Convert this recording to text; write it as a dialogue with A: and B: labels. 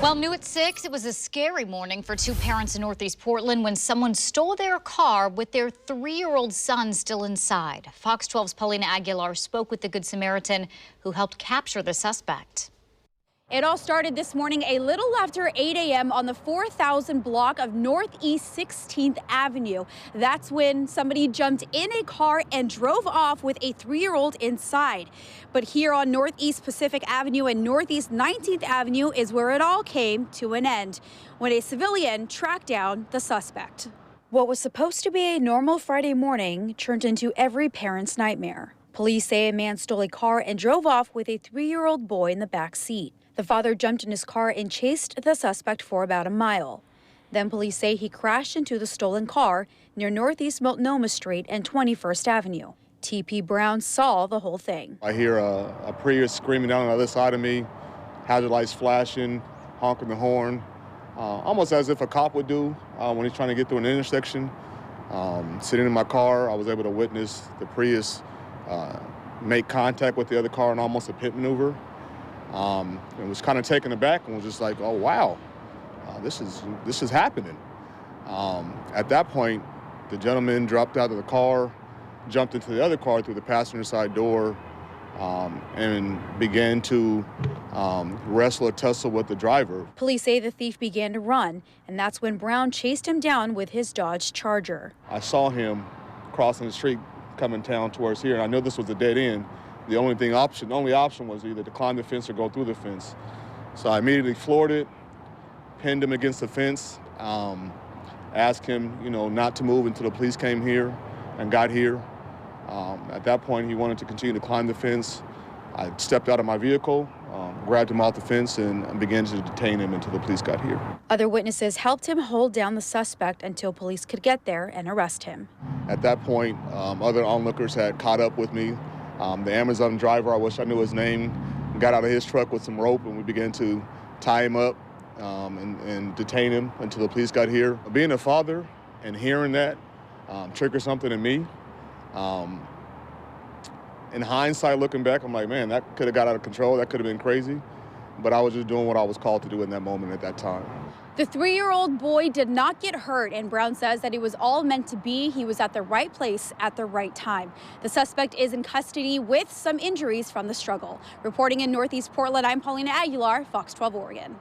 A: Well, new at 6, it was a scary morning for two parents in Northeast Portland when someone stole their car with their 3-year-old son still inside. Fox 12's Paulina Aguilar spoke with the Good Samaritan who helped capture the suspect.
B: It all started this morning a little after 8 a.m. on the 4000 block of Northeast 16th Avenue. That's when somebody jumped in a car and drove off with a 3-year-old inside. But here on Northeast Pacific Avenue and Northeast 19th Avenue is where it all came to an end, when a civilian tracked down the suspect. What was supposed to be a normal Friday morning turned into every parent's nightmare. Police say a man stole a car and drove off with a 3-year-old boy in the back seat. The father jumped in his car and chased the suspect for about a mile. Then police say he crashed into the stolen car near Northeast Multnomah Street and 21st Avenue. T.P. Brown saw the whole thing.
C: I hear a Prius screaming down on the other side of me, hazard lights flashing, honking the horn, almost as if a cop would do when he's trying to get through an intersection. Sitting in my car, I was able to witness the Prius make contact with the other car in almost a pit maneuver. It was kind of taken aback and was just like, oh, wow, this is happening. At that point, the gentleman dropped out of the car, jumped into the other car through the passenger side door, and began to wrestle or tussle with the driver.
B: Police say the thief began to run, and that's when Brown chased him down with his Dodge Charger.
C: I saw him crossing the street coming down towards here, and I knew this was a dead end. The only option was either to climb the fence or go through the fence. So I immediately floored it, pinned him against the fence, asked him, not to move until the police came here and got here. At that point, he wanted to continue to climb the fence. I stepped out of my vehicle, grabbed him off the fence, and began to detain him until the police got here.
B: Other witnesses helped him hold down the suspect until police could get there and arrest him.
C: At that point, other onlookers had caught up with me. The Amazon driver, I wish I knew his name, got out of his truck with some rope, and we began to tie him up and detain him until the police got here. Being a father and hearing that triggered something in me. In hindsight, looking back, I'm like, man, that could have got out of control. That could have been crazy. But I was just doing what I was called to do in that moment at that time.
B: The 3-year-old boy did not get hurt, and Brown says that it was all meant to be. He was at the right place at the right time. The suspect is in custody with some injuries from the struggle. Reporting in Northeast Portland, I'm Paulina Aguilar, Fox 12 Oregon.